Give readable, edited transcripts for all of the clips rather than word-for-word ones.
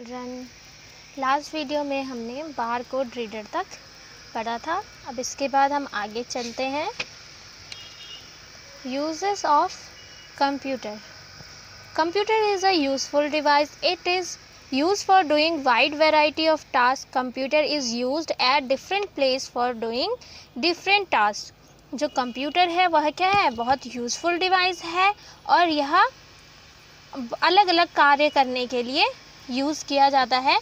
Children, last video में हमने bar code reader तक पढ़ा था। अब इसके बाद हम आगे चलते हैं। Uses of computer. Computer is a useful device. It is used for doing wide variety of tasks. Computer is used at different place for doing different tasks. जो कंप्यूटर है वह क्या है, बहुत यूज़फुल डिवाइस है और यह अलग अलग कार्य करने के लिए यूज़ किया जाता है।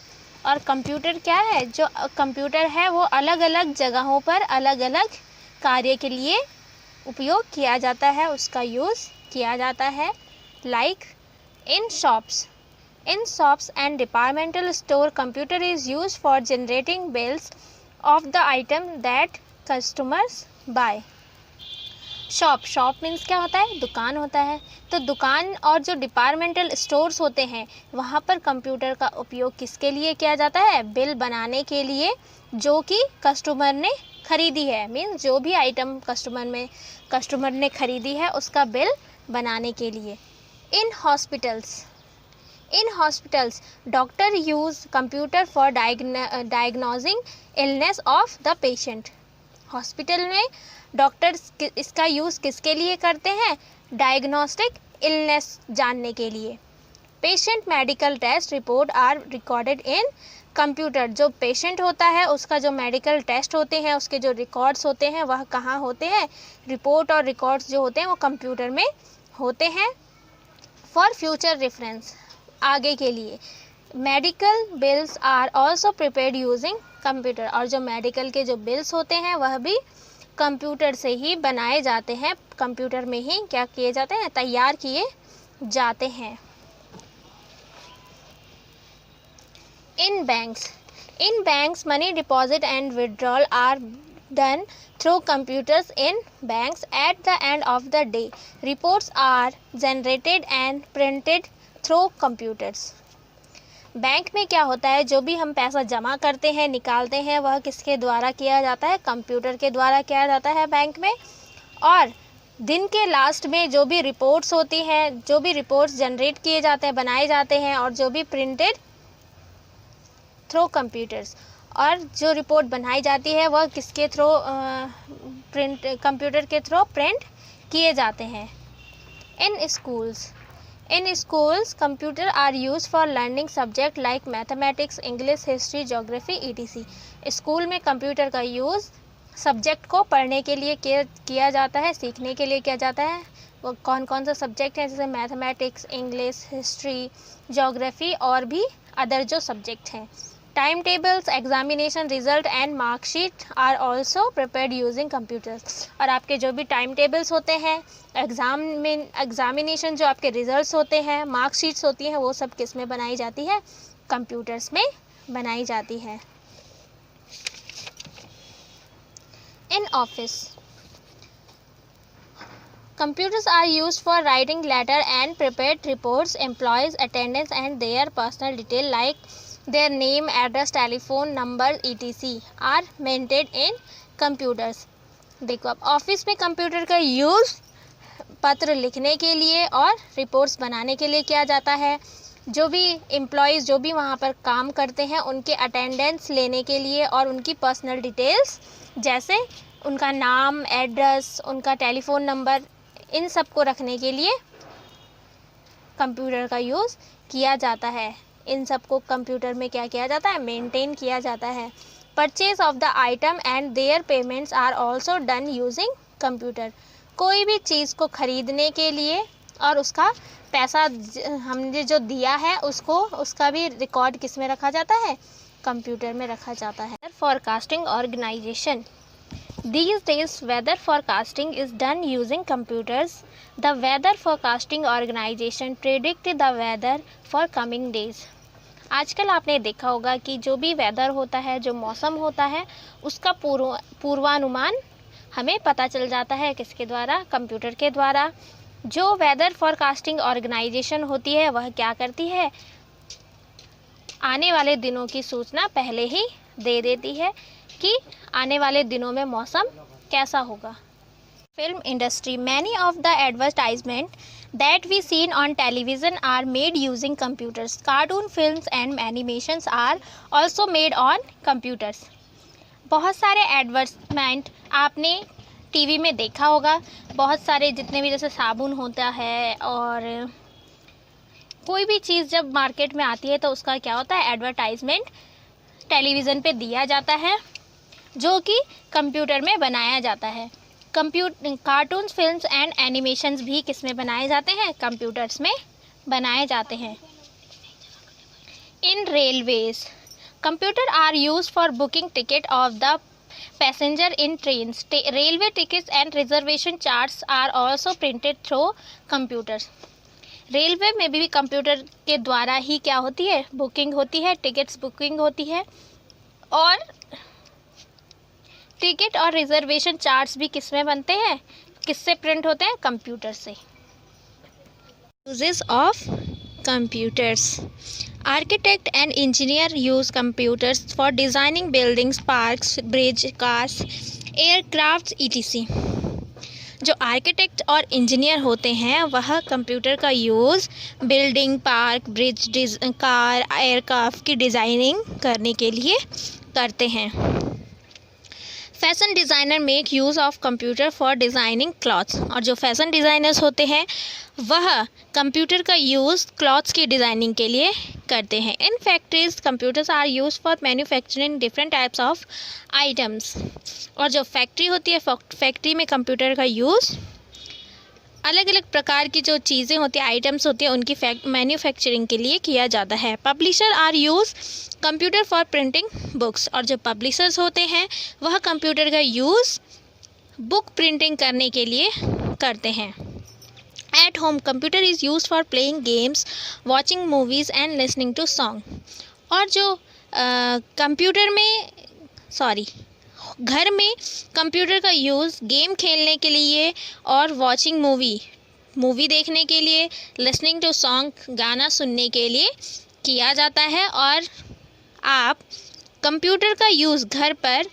और कंप्यूटर क्या है, जो कंप्यूटर है वो अलग अलग जगहों पर अलग अलग कार्य के लिए उपयोग किया जाता है, उसका यूज़ किया जाता है। Like in shops and departmental store, computer is used for generating bills of the item that customers buy. Shop means क्या होता है, दुकान होता है। तो दुकान और जो डिपार्टमेंटल स्टोर्स होते हैं वहाँ पर कंप्यूटर का उपयोग किसके लिए किया जाता है, बिल बनाने के लिए, जो कि कस्टमर ने खरीदी है। मीन्स जो भी आइटम कस्टमर ने खरीदी है उसका बिल बनाने के लिए। In hospitals, doctor use computer for diagnosing illness of the patient. Hospital में डॉक्टर्स इसका यूज़ किसके लिए करते हैं, डायग्नोस्टिक इलनेस जानने के लिए। Patient medical test report are recorded in computer. जो पेशेंट होता है उसका जो मेडिकल टेस्ट होते हैं, उसके जो रिकॉर्ड्स होते हैं वह कहाँ होते हैं, रिपोर्ट और रिकॉर्ड्स जो होते हैं वो कंप्यूटर में होते हैं। फॉर फ्यूचर रेफरेंस, आगे के लिए। Medical bills are also prepared using computer. और जो मेडिकल के जो बिल्स होते हैं वह भी कंप्यूटर से ही बनाए जाते हैं, कंप्यूटर में ही क्या किए जाते हैं, तैयार किए जाते हैं। In banks money deposit and withdrawal are done through computers in banks. At the end of the day, reports are generated and printed through computers. Bank में क्या होता है, जो भी हम पैसा जमा करते हैं, निकालते हैं, वह किसके द्वारा किया जाता है, कंप्यूटर के द्वारा किया जाता है बैंक में। और दिन के लास्ट में जो भी रिपोर्ट्स होती हैं, जो भी रिपोर्ट्स जनरेट किए जाते हैं, बनाए जाते हैं, और जो भी प्रिंटेड थ्रू कंप्यूटर्स, और जो रिपोर्ट बनाई जाती है वह किसके थ्रू, कंप्यूटर के थ्रू प्रिंट किए जाते हैं। In schools computer are use for learning subject like mathematics, English, history, geography, etc. School में कंप्यूटर का यूज़ सब्जेक्ट को पढ़ने के लिए किया जाता है, सीखने के लिए किया जाता है। वो कौन कौन सा सब्जेक्ट है, जैसे मैथमेटिक्स, इंग्लिश, हिस्ट्री, ज्योग्राफी और भी अदर जो सब्जेक्ट हैं। Time tables, examination result and marksheet are also prepared using computers. और आपके जो भी टाइम टेबल्स होते हैं, एग्जामिनेशन जो आपके रिजल्ट्स होते हैं, मार्कशीट्स होती हैं, वो सब किस में बनाई जाती है, कंप्यूटर्स में बनाई जाती है। In office, computers are used for writing letter and prepared reports. Employees attendance and their personal detail like their name, address, telephone number, etc. are maintained in computers. देखो, अब ऑफिस में कंप्यूटर का use पत्र लिखने के लिए और reports बनाने के लिए किया जाता है। जो भी एम्प्लॉयज़ जो भी वहाँ पर काम करते हैं उनके अटेंडेंस लेने के लिए और उनकी पर्सनल डिटेल्स, जैसे उनका नाम, एड्रेस, उनका टेलीफोन नंबर, इन सब को रखने के लिए कंप्यूटर का यूज़ किया जाता है। इन सब को कंप्यूटर में क्या किया जाता है, मेंटेन किया जाता है। Purchase of the item and their payments are also done using computer. कोई भी चीज़ को खरीदने के लिए और उसका पैसा हमने जो दिया है उसका भी रिकॉर्ड किस में रखा जाता है, कंप्यूटर में रखा जाता है। Forecasting organisation. These days, weather forecasting is done using computers. The weather forecasting organization predict the weather for coming days. आजकल आपने देखा होगा कि जो भी वेदर होता है, जो मौसम होता है, उसका पूर्वानुमान हमें पता चल जाता है किसके द्वारा, कंप्यूटर के द्वारा। जो वेदर फोरकास्टिंग ऑर्गेनाइजेशन होती है वह क्या करती है, आने वाले दिनों की सूचना पहले ही दे देती है कि आने वाले दिनों में मौसम कैसा होगा। Film industry. Many of the advertisement that we seen on television are made using computers. Cartoon films and animations are also made on computers. बहुत सारे एडवर्टाइजमेंट आपने टीवी में देखा होगा, बहुत सारे जितने भी जैसे साबुन होता है और कोई भी चीज़ जब मार्केट में आती है तो उसका क्या होता है, एडवर्टाइजमेंट टेलीविज़न पे दिया जाता है जो कि कंप्यूटर में बनाया जाता है। कार्टून्स, फिल्म्स एंड एनिमेशंस भी किस में बनाए जाते हैं, कंप्यूटर्स में बनाए जाते हैं। In railways computer are use for booking ticket of the passenger in trains. Railway tickets and reservation charts are also printed through computers. Railway में भी कंप्यूटर के द्वारा ही क्या होती है, बुकिंग होती है, टिकट्स बुकिंग होती है और टिकट और रिजर्वेशन चार्ट्स भी किस में बनते हैं, किससे प्रिंट होते हैं, कंप्यूटर से। Uses of computers. Architect and engineer use computers for designing buildings, parks, bridge, cars, aircrafts, etc. जो आर्किटेक्ट और इंजीनियर होते हैं वह कंप्यूटर का use building, park, bridge, car, aircraft की डिज़ाइनिंग करने के लिए करते हैं। Fashion designer make use of computer for designing clothes. और जो फैशन डिज़ाइनर्स होते हैं वह कंप्यूटर का यूज़ क्लॉथ्स की डिज़ाइनिंग के लिए करते हैं। In factories computers are use for manufacturing different types of items. और जो फैक्ट्री होती है, फैक्ट्री में कंप्यूटर का यूज़ अलग अलग प्रकार की जो चीज़ें होती हैं, आइटम्स होती हैं, उनकी मैन्युफैक्चरिंग के लिए किया जाता है। Publisher are use computer for printing books. और जो पब्लिशर्स होते हैं वह कंप्यूटर का यूज़ बुक प्रिंटिंग करने के लिए करते हैं। At home computer is use for playing games, watching movies and listening to song. और जो घर में कंप्यूटर का यूज़ गेम खेलने के लिए और वॉचिंग मूवी देखने के लिए, लिसनिंग टू सॉन्ग गाना सुनने के लिए किया जाता है। और आप कंप्यूटर का यूज़ घर पर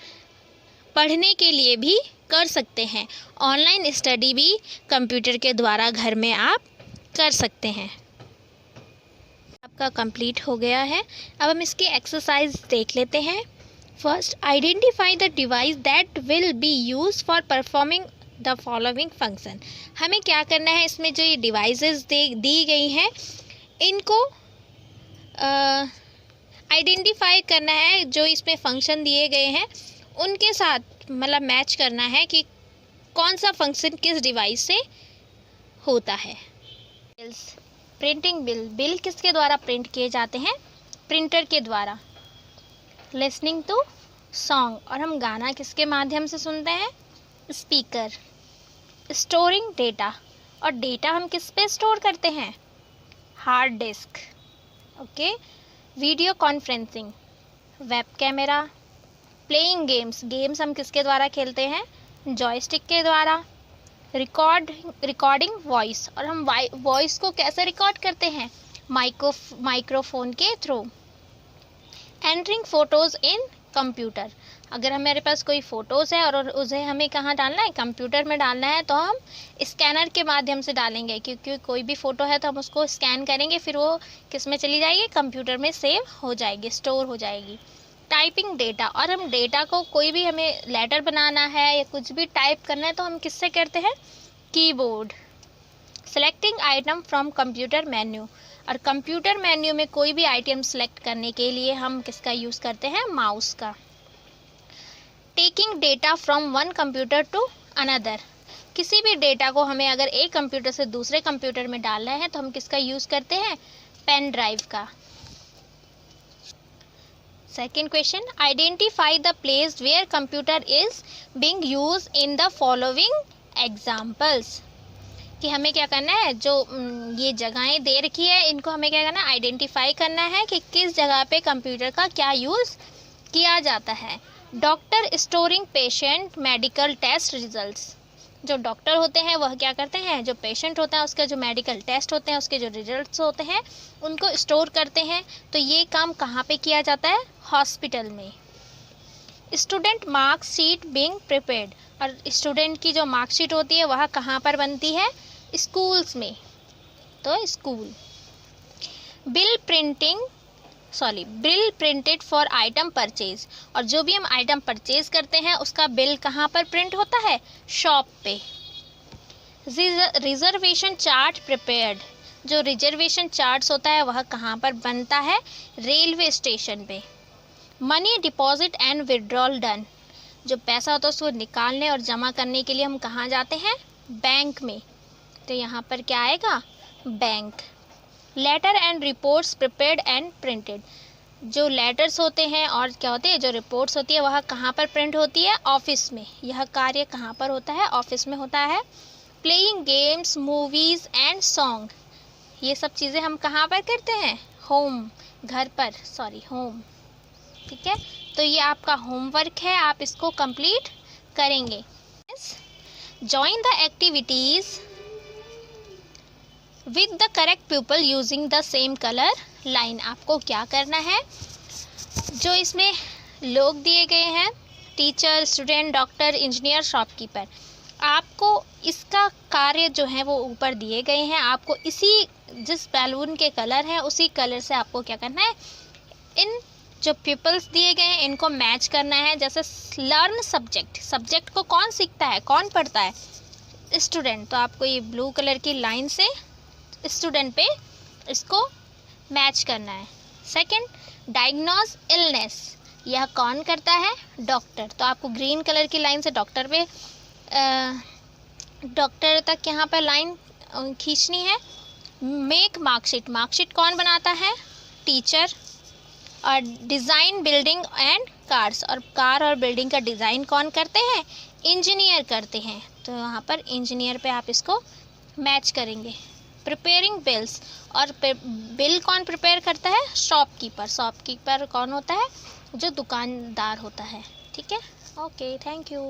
पढ़ने के लिए भी कर सकते हैं। ऑनलाइन स्टडी भी कंप्यूटर के द्वारा घर में आप कर सकते हैं। आपका कंप्लीट हो गया है। अब हम इसकी एक्सरसाइज देख लेते हैं। First, identify the device that will be use for performing the following function. हमें क्या करना है, इसमें जो ये डिवाइसेस दी गई हैं इनको आइडेंटिफाई करना है। जो इसमें फंक्शन दिए गए हैं उनके साथ मतलब मैच करना है कि कौन सा फंक्शन किस डिवाइस से होता है। प्रिंटिंग बिल किसके द्वारा प्रिंट किए जाते हैं, प्रिंटर के द्वारा। लिसनिंग टू सॉन्ग, और हम गाना किसके माध्यम से सुनते हैं, स्पीकर। स्टोरिंग डेटा, और डेटा हम किस पे स्टोर करते हैं, hard disk. Okay. Video conferencing, web camera. Playing games हम किसके द्वारा खेलते हैं, जॉयस्टिक के द्वारा। रिकॉर्डिंग वॉइस, और हम वॉइस को कैसे रिकॉर्ड करते हैं, माइक्रोफोन के थ्रू। एंटरिंग फ़ोटोज़ इन कंप्यूटर, अगर हमारे पास कोई फ़ोटोज़ है और उसे हमें कहाँ डालना है, कंप्यूटर में डालना है, तो हम स्कैनर के माध्यम से डालेंगे। क्योंकि कोई भी फ़ोटो है तो हम उसको स्कैन करेंगे, फिर वो किस में चली जाएगी, कंप्यूटर में सेव हो जाएगी, स्टोर हो जाएगी। टाइपिंग डेटा, और हम डेटा को कोई भी हमें लेटर बनाना है या कुछ भी टाइप करना है तो हम किससे करते हैं, keyboard. Selecting item from computer menu, और कंप्यूटर मेन्यू में कोई भी आइटम सेलेक्ट करने के लिए हम किसका यूज़ करते हैं, माउस का। Taking data from one computer to another, किसी भी डेटा को हमें अगर एक कंप्यूटर से दूसरे कंप्यूटर में डालना है तो हम किसका यूज़ करते हैं, पेन ड्राइव का। Second question, identify the place where computer is being used in the following examples, कि हमें क्या करना है, जो ये जगहें दे रखी है इनको हमें क्या करना है, आइडेंटिफाई करना है कि किस जगह पे कंप्यूटर का क्या यूज़ किया जाता है। Doctor storing patient medical test results, जो डॉक्टर होते हैं वह क्या करते हैं, जो पेशेंट होता है उसका जो मेडिकल टेस्ट होते हैं, उसके जो रिजल्ट्स होते हैं उनको स्टोर करते हैं। तो ये काम कहाँ पे किया जाता है, हॉस्पिटल में। स्टूडेंट मार्कशीट बीइंग प्रिपेयर्ड, और स्टूडेंट की जो मार्कशीट होती है वह कहाँ पर बनती है, स्कूल्स में। तो school. Bill printed for item purchase, और जो भी हम आइटम परचेज करते हैं उसका बिल कहाँ पर प्रिंट होता है, शॉप पे। रिजर्वेशन चार्ट प्रिपेयर्ड, जो रिजर्वेशन चार्ट्स होता है वह कहाँ पर बनता है, रेलवे स्टेशन पे। Money deposit and withdrawal done, जो पैसा होता है उसको निकालने और जमा करने के लिए हम कहाँ जाते हैं, बैंक में, तो यहाँ पर क्या आएगा, bank. Letter and reports prepared and printed, जो लेटर्स होते हैं और क्या होते हैं, जो रिपोर्ट्स होती है वह कहाँ पर प्रिंट होती है, ऑफिस में। यह कार्य कहाँ पर होता है, ऑफिस में होता है। Playing games, movies and song, ये सब चीज़ें हम कहाँ पर करते हैं, होम, घर पर, होम। ठीक है, तो ये आपका होमवर्क है, आप इसको कंप्लीट करेंगे। Join the activities with the correct people using the same colour line. आपको क्या करना है, जो इसमें लोग दिए गए हैं, teacher, student, doctor, engineer, shopkeeper, आपको इसका कार्य जो है वो ऊपर दिए गए हैं। आपको इसी, जिस बैलून के कलर हैं उसी कलर से आपको क्या करना है, इन जो पीपल्स दिए गए हैं इनको मैच करना है। जैसे लर्न सब्जेक्ट को कौन सीखता है, कौन पढ़ता है, स्टूडेंट, तो आपको ये ब्लू कलर की लाइन से स्टूडेंट पे इसको मैच करना है। सेकंड, डायग्नोज इलनेस, यह कौन करता है, डॉक्टर, तो आपको ग्रीन कलर की लाइन से डॉक्टर पे, डॉक्टर तक यहाँ पर लाइन खींचनी है। मेक मार्कशीट कौन बनाता है, टीचर। और डिज़ाइन बिल्डिंग एंड कार्स, और कार और बिल्डिंग का डिज़ाइन कौन करते हैं, इंजीनियर करते हैं, तो यहाँ पर इंजीनियर पे आप इसको मैच करेंगे। प्रिपेयरिंग बिल्स, और बिल कौन प्रिपेयर करता है, शॉपकीपर कौन होता है, जो दुकानदार होता है। ठीक है, ओके, थैंक यू।